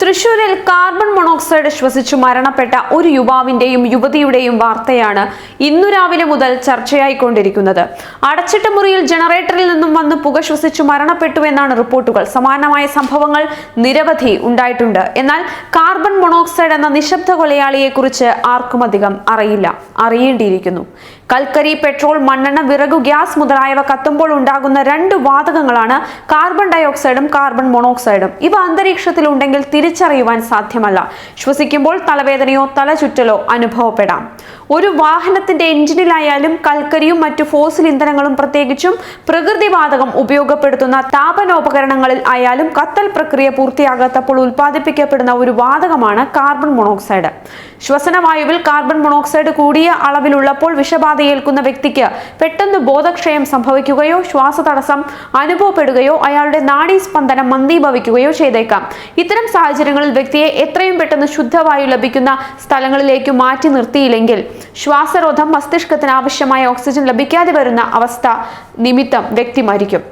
തൃശൂരിൽ carbon monoxide ശ്വസിച്ചു മരണപ്പെട്ട ഒരു യുവാവിന്റെയും യുവതിയുടെയും വാർത്തയാണ് ഇന്നു രാവിലെ മുതൽ ചർച്ചയായിക്കൊണ്ടിരിക്കുന്നത്. അടച്ചിട്ട മുറിയിൽ ജനറേറ്ററിൽ നിന്നും വന്ന് പുക ശ്വസിച്ചു മരണപ്പെട്ടു എന്നാണ് റിപ്പോർട്ടുകൾ. സമാനമായ സംഭവങ്ങൾ നിരവധി ഉണ്ടായിട്ടുണ്ട്. എന്നാൽ കാർബൺ മോണോക്സൈഡ് എന്ന നിശബ്ദ കൊലയാളിയെ കുറിച്ച് ആർക്കും അധികം അറിയേണ്ടിയിരിക്കുന്നു. കൽക്കരി, പെട്രോൾ, മണ്ണെണ്ണ, വിറകു, ഗ്യാസ് മുതലായവ കത്തുമ്പോൾ ഉണ്ടാകുന്ന രണ്ട് വാതകങ്ങളാണ് കാർബൺ ഡയോക്സൈഡും കാർബൺ മോണോക്സൈഡും. ഇവ അന്തരീക്ഷത്തിൽ ഉണ്ടെങ്കിൽ തിരിച്ചറിയുവാൻ സാധ്യമല്ല. ശ്വസിക്കുമ്പോൾ തലവേദനയോ തലചുറ്റലോ അനുഭവപ്പെടാം. ഒരു വാഹനത്തിന്റെ എഞ്ചിനിലായാലും കൽക്കരിയും മറ്റു ഫോസിൽ ഇന്ധനങ്ങളും പ്രത്യേകിച്ചും പ്രകൃതിവാതകം ഉപയോഗപ്പെടുത്തുന്ന താപനോപകരണങ്ങളിൽ ആയാലും കത്തൽ പ്രക്രിയ പൂർത്തിയാകാത്തപ്പോൾ ഉൽപ്പാദിപ്പിക്കപ്പെടുന്ന ഒരു വാതകമാണ് കാർബൺ മോണോക്സൈഡ്. ശ്വസനവായുവിൽ കാർബൺ മോണോക്സൈഡ് കൂടിയ അളവിലുള്ളപ്പോൾ വിഷബാധയേൽക്കുന്ന വ്യക്തിക്ക് പെട്ടെന്ന് ബോധക്ഷയം സംഭവിക്കുകയോ ശ്വാസതടസ്സം അനുഭവപ്പെടുകയോ അയാളുടെ നാഡീസ്പന്ദനം മന്ദീഭവിക്കുകയോ ചെയ്തേക്കാം. ഇത്തരം സാഹചര്യങ്ങളിൽ വ്യക്തിയെ എത്രയും പെട്ടെന്ന് ശുദ്ധവായു ലഭിക്കുന്ന സ്ഥലങ്ങളിലേക്ക് മാറ്റി നിർത്തിയില്ലെങ്കിൽ ശ്വാസരോധം, മസ്തിഷ്കത്തിന് ആവശ്യമായ ഓക്സിജൻ ലഭിക്കാതെ വരുന്ന അവസ്ഥ നിമിത്തം വ്യക്തി മരിക്കും.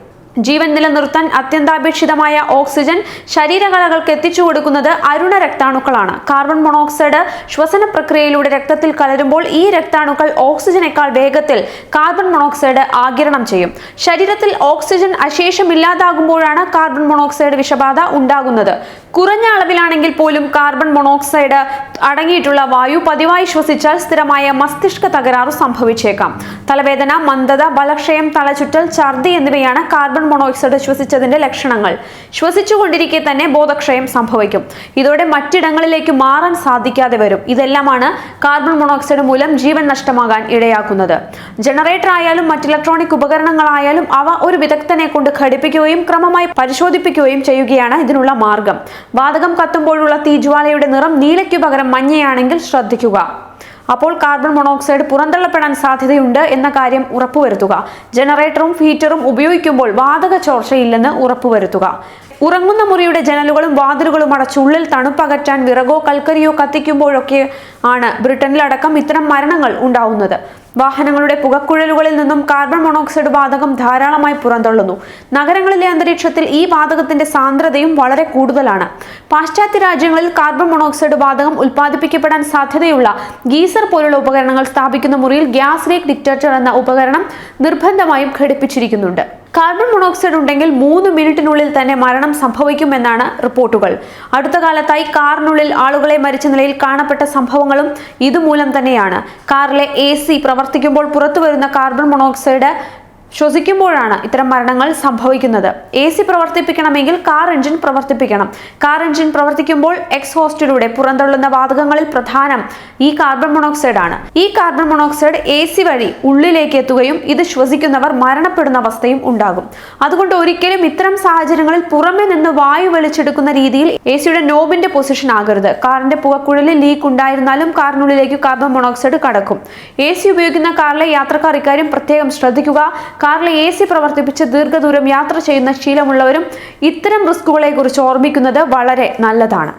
ജീവൻ നിലനിർത്താൻ അത്യന്താപേക്ഷിതമായ ഓക്സിജൻ ശരീരകലകൾക്ക് എത്തിച്ചു കൊടുക്കുന്നത് അരുണ രക്താണുക്കളാണ്. കാർബൺ മോണോക്സൈഡ് ശ്വസന പ്രക്രിയയിലൂടെ രക്തത്തിൽ കലരുമ്പോൾ ഈ രക്താണുക്കൾ ഓക്സിജനേക്കാൾ വേഗത്തിൽ കാർബൺ മോണോക്സൈഡ് ആഗിരണം ചെയ്യും. ശരീരത്തിൽ ഓക്സിജൻ അശേഷമില്ലാതാകുമ്പോഴാണ് കാർബൺ മോണോക്സൈഡ് വിഷബാധ ഉണ്ടാകുന്നത്. കുറഞ്ഞ അളവിലാണെങ്കിൽ പോലും കാർബൺ മോണോക്സൈഡ് അടങ്ങിയിട്ടുള്ള വായു പതിവായി ശ്വസിച്ചാൽ സ്ഥിരമായ മസ്തിഷ്ക തകരാറ് സംഭവിച്ചേക്കാം. തലവേദന, മന്ദത, ബലക്ഷയം, തലചുറ്റൽ, ഛർദി എന്നിവയാണ് കാർബൺ മോണോക്സൈഡ് ശ്വസിച്ചതിന്റെ ലക്ഷണങ്ങൾ. ശ്വസിച്ചുകൊണ്ടിരിക്കെ തന്നെ ബോധക്ഷയം സംഭവിക്കും. ഇതോടെ മറ്റിടങ്ങളിലേക്ക് മാറാൻ സാധിക്കാതെ വരും. ഇതെല്ലാമാണ് കാർബൺ മോണോക്സൈഡ് മൂലം ജീവൻ നഷ്ടമാകാൻ ഇടയാക്കുന്നത്. ജനറേറ്റർ ആയാലും മറ്റ് ഇലക്ട്രോണിക് ഉപകരണങ്ങളായാലും അവ ഒരു വിദഗ്ധനെ കൊണ്ട് ഘടിപ്പിക്കുകയും ക്രമമായി പരിശോധിപ്പിക്കുകയും ചെയ്യുകയാണ് ഇതിനുള്ള മാർഗം. വാതകം കത്തുമ്പോഴുള്ള തീജ്വാലയുടെ നിറം നീലയ്ക്കു പകരം മഞ്ഞയാണെങ്കിൽ ശ്രദ്ധിക്കുക. അപ്പോൾ കാർബൺ മോണോക്സൈഡ് പുറന്തള്ളപ്പെടാൻ സാധ്യതയുണ്ട് എന്ന കാര്യം ഉറപ്പുവരുത്തുക. ജനറേറ്ററും ഹീറ്ററും ഉപയോഗിക്കുമ്പോൾ വാതക ചോർച്ചയില്ലെന്ന് ഉറപ്പുവരുത്തുക. ഉറങ്ങുന്ന മുറിയുടെ ജനലുകളും വാതിലുകളും അടച്ച് ഉള്ളിൽ തണുപ്പകറ്റാൻ വിറകോ കൽക്കരിയോ കത്തിക്കുമ്പോഴൊക്കെ ആണ് ബ്രിട്ടനിലടക്കം ഇത്തരം മരണങ്ങൾ ഉണ്ടാവുന്നത്. വാഹനങ്ങളുടെ പുകക്കുഴലുകളിൽ നിന്നും കാർബൺ മോണോക്സൈഡ് വാതകം ധാരാളമായി പുറന്തള്ളുന്നു. നഗരങ്ങളിലെ അന്തരീക്ഷത്തിൽ ഈ വാതകത്തിന്റെ സാന്ദ്രതയും വളരെ കൂടുതലാണ്. പാശ്ചാത്യ രാജ്യങ്ങളിൽ കാർബൺ മോണോക്സൈഡ് വാതകം ഉൽപ്പാദിപ്പിക്കപ്പെടാൻ സാധ്യതയുള്ള ഗീസർ പോലുള്ള ഉപകരണങ്ങൾ സ്ഥാപിക്കുന്ന മുറിയിൽ ഗ്യാസ് ലീക്ക് ഡിറ്റക്ടർ എന്ന ഉപകരണം നിർബന്ധമായും ഘടിപ്പിച്ചിരിക്കുന്നുണ്ട്. കാർബൺ മോണോക്സൈഡ് ഉണ്ടെങ്കിൽ 3 മിനിറ്റിനുള്ളിൽ തന്നെ മരണം സംഭവിക്കുമെന്നാണ് റിപ്പോർട്ടുകൾ. അടുത്ത കാലത്തായി കാറിനുള്ളിൽ ആളുകളെ മരിച്ച നിലയിൽ കാണപ്പെട്ട സംഭവങ്ങളും ഇതുമൂലം തന്നെയാണ്. കാറിലെ AC പ്രവർത്തിക്കുമ്പോൾ പുറത്തുവരുന്ന കാർബൺ മോണോക്സൈഡ് ശ്വസിക്കുമ്പോഴാണ് ഇത്തരം മരണങ്ങൾ സംഭവിക്കുന്നത്. AC പ്രവർത്തിപ്പിക്കണമെങ്കിൽ കാർ എഞ്ചിൻ പ്രവർത്തിപ്പിക്കണം. കാർ എഞ്ചിൻ പ്രവർത്തിക്കുമ്പോൾ എക്സ്ഹോസ്റ്റിലൂടെ പുറന്തള്ളുന്ന വാതകങ്ങളിൽ പ്രധാനം ഈ കാർബൺ മോണോക്സൈഡ് ആണ്. ഈ കാർബൺ മോണോക്സൈഡ് AC വഴി ഉള്ളിലേക്ക് എത്തുകയും ഇത് ശ്വസിക്കുന്നവർ മരണപ്പെടുന്ന അവസ്ഥയും ഉണ്ടാകും. അതുകൊണ്ട് ഒരിക്കലും ഇത്തരം സാഹചര്യങ്ങളിൽ പുറമെ നിന്ന് വായു വലിച്ചെടുക്കുന്ന രീതിയിൽ AC-യുടെ നോബിന്റെ പൊസിഷൻ ആകരുത്. കാറിന്റെ പുകക്കുഴലിൽ ലീക്ക് ഉണ്ടായിരുന്നാലും കാറിനുള്ളിലേക്ക് കാർബൺ മോണോക്സൈഡ് കടക്കും. AC ഉപയോഗിക്കുന്ന കാറിലെ യാത്രക്കാർ ഇക്കാര്യം പ്രത്യേകം ശ്രദ്ധിക്കുക. കാറിലെ AC പ്രവർത്തിപ്പിച്ച് ദീർഘദൂരം യാത്ര ചെയ്യുന്ന ശീലമുള്ളവരും ഇത്തരം റിസ്കുകളെ കുറിച്ച് ഓർമ്മിക്കുന്നത് വളരെ നല്ലതാണ്.